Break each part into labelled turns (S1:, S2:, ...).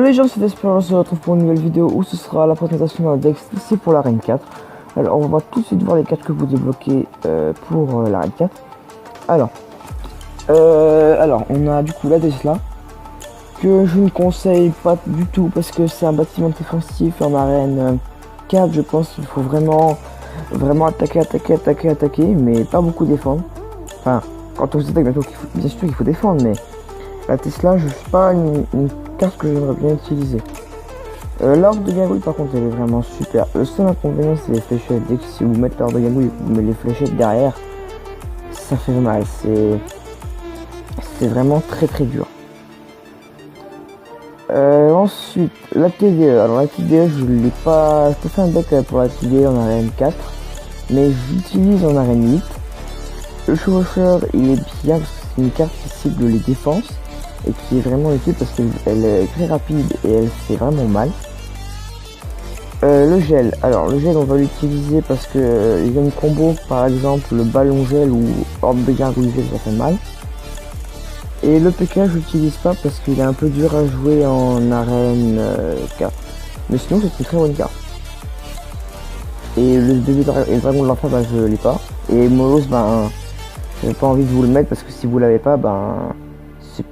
S1: Les gens, c'est Espérance, on se retrouve pour une nouvelle vidéo où ce sera la présentation d'un deck ici pour l'arène 4. Alors on va tout de suite voir les cartes que vous débloquez pour l'arène 4. Alors on a du coup la Tesla que je ne conseille pas du tout parce que c'est un bâtiment défensif en arène 4. Je pense qu'il faut vraiment attaquer, mais pas beaucoup défendre. Enfin, quand on se attaque, bien sûr qu'il faut défendre, mais la Tesla, je sais pas une carte que j'aimerais bien utiliser. L'orbe de Gargouille, par contre, elle est vraiment super. Le seul inconvénient, c'est les fléchettes. Dès que si vous mettez l'orbe de Gargouille et que vous mettez les fléchettes derrière, ça fait mal. C'est vraiment très dur. Ensuite, la TDE. Alors la TDE, je l'ai pas fait un deck pour la TDE en arène 4, mais j'utilise en arène 8. Le chevaucheur, il est bien parce que c'est une carte qui cible les défenses et qui est vraiment utile parce qu'elle est très rapide et elle fait vraiment mal. Le gel, alors le gel on va l'utiliser parce que il y a une combo, par exemple le ballon gel ou orbe de gargouille gel, ça fait mal. Et le PK je l'utilise pas parce qu'il est un peu dur à jouer en arène 4, mais sinon c'est une très bonne carte. Et le dragon de l'enfer, je l'ai pas. Et Molos, j'ai pas envie de vous le mettre parce que si vous l'avez pas, c'est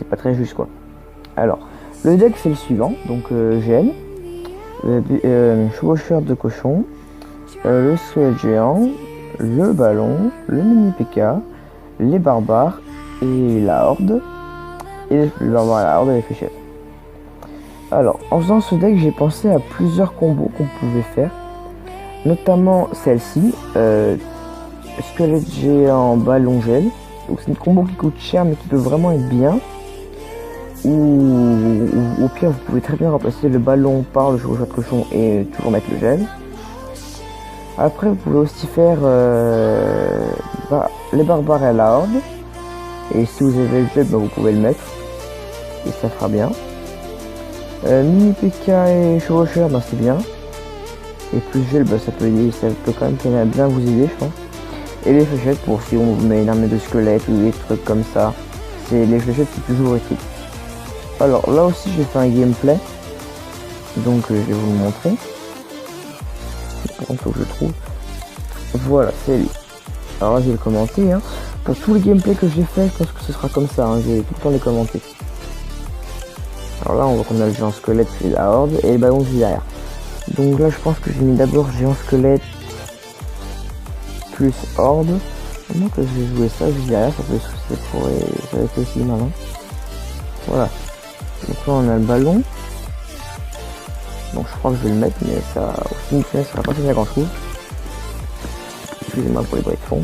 S1: pas très juste quoi. Alors le deck c'est le suivant, donc GN, chevaucheur de cochon, le squelette géant, le ballon, le mini PK, les barbares et la horde, et les barbares et la horde et les fléchettes. Alors en faisant ce deck, j'ai pensé à plusieurs combos qu'on pouvait faire, notamment celle-ci, squelette géant ballon gel. Donc c'est une combo qui coûte cher mais qui peut vraiment être bien. Ou au pire vous pouvez très bien remplacer le ballon par le chevaucheur de cochon et toujours mettre le gel. Après vous pouvez aussi faire les barbares et la horde. Et si vous avez le gel, vous pouvez le mettre. Et ça fera bien. Mini PK et chevaucheur, c'est bien. Et plus gel, ça peut quand même bien vous aider, je pense. Et les fléchettes pour si on met une armée de squelettes ou des trucs comme ça. Les fléchettes c'est toujours utile. Alors là aussi j'ai fait un gameplay. Donc je vais vous le montrer. Par contre faut que je trouve. Voilà, c'est lui. Alors là je vais le commenter. Pour tous les gameplays que j'ai fait, je pense que ce sera comme ça. Je vais tout le temps les commenter. Alors là on voit qu'on a le géant squelette et la horde et les ballons juste derrière. Donc là je pense que j'ai mis d'abord géant squelette plus horde. Comment que je vais jouer ça juste derrière, ça va être aussi malin. Voilà. Donc là on a le ballon. Donc je crois que je vais le mettre, mais ça sera pas fait grand chose. Excusez-moi pour les bruits de fond.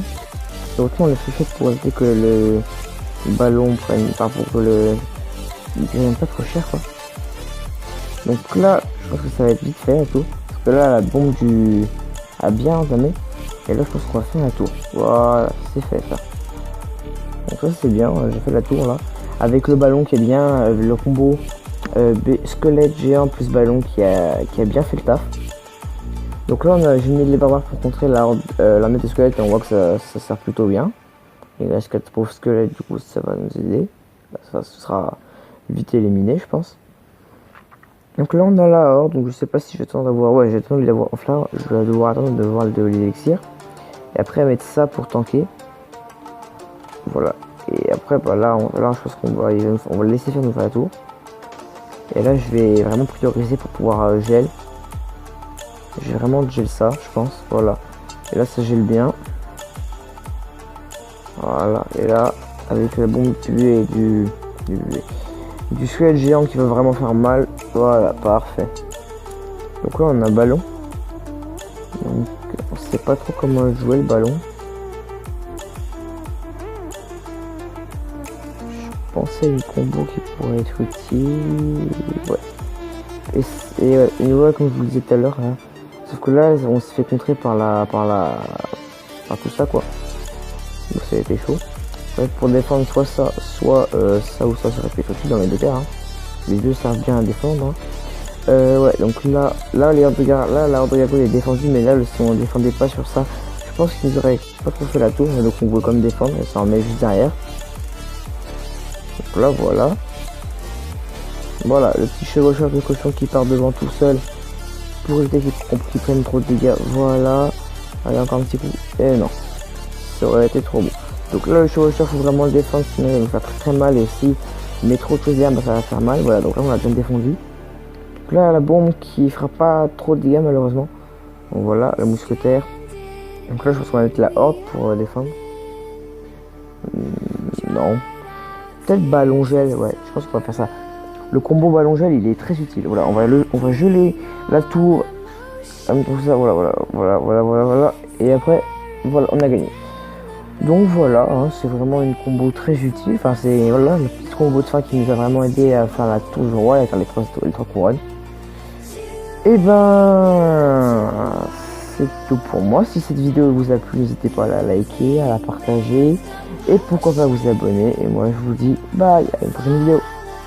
S1: Et autant le fléchette pour éviter que le ballon prenne, pour que il devienne pas trop cher quoi. Donc là je pense que ça va être vite fait à tout. Parce que là la bombe a bien entamé. Et là je pense qu'on va faire la tour. Voilà, c'est fait ça. Donc ça c'est bien, j'ai fait la tour là. Avec le ballon qui est bien, le combo squelette géant plus ballon qui a bien fait le taf. Donc là j'ai mis les barbares pour contrer l'armée de squelette et on voit que ça sert plutôt bien. Et la pauvre squelette du coup ça va nous aider. Ça sera vite éliminé je pense. Donc là on a la horde, donc je sais pas si je vais attendre d'avoir. Ouais, j'ai attendu d'avoir. Enfin, je vais devoir attendre de voir l'élixir. Et après mettre ça pour tanker. Voilà. Et après là je pense qu'on va le laisser faire nous faire la tour. Et là je vais vraiment prioriser pour pouvoir gel. J'ai vraiment gel ça je pense. Voilà. Et là ça gèle bien. Voilà. Et là avec la bombe tuée et du squelette géant qui va vraiment faire mal. Voilà, parfait. Donc là on a un ballon. Donc on sait pas trop comment jouer le ballon. Je pensais à une combo qui pourrait être utile. Ouais. Et ouais, comme je vous le disais tout à l'heure, sauf que là on se fait contrer par tout ça quoi. Donc ça a été chaud. Ouais, pour défendre soit ça, ça ou ça serait plus utile dans les deux cas. Les deux servent bien à défendre. Ouais, donc là la horde de gargouille est défendue, mais là si on défendait pas sur ça, je pense qu'ils auraient pas trop fait la tour, donc on veut comme défendre et ça en met juste derrière. Donc là voilà. Voilà, le petit chevaucheur de cochon qui part devant tout seul pour éviter qu'il prenne trop de dégâts. Voilà. Allez, encore un petit coup. Et non. Ça aurait été trop beau. Donc là, le chevaucheur, faut vraiment le défendre, sinon il va me faire très très mal. Et si il met trop de choses derrière, bah, ça va faire mal. Voilà, donc là, on l'a bien défendu. Donc là, la bombe qui fera pas trop de dégâts, malheureusement. Donc voilà, le mousquetaire. Donc là, je pense qu'on va mettre la horde pour défendre. Non. Peut-être ballon gel, ouais, je pense qu'on va faire ça. Le combo ballon gel, il est très utile. Voilà, on va geler la tour. Tout ça, voilà. Et après, voilà, on a gagné. Donc voilà, hein, c'est vraiment une combo très utile. Enfin, c'est voilà, le petit combo de fin qui nous a vraiment aidé à faire la tour du roi et à faire les trois couronnes. Et ben, c'est tout pour moi. Si cette vidéo vous a plu, n'hésitez pas à la liker, à la partager et pourquoi pas vous abonner. Et moi, je vous dis bye, à une prochaine vidéo.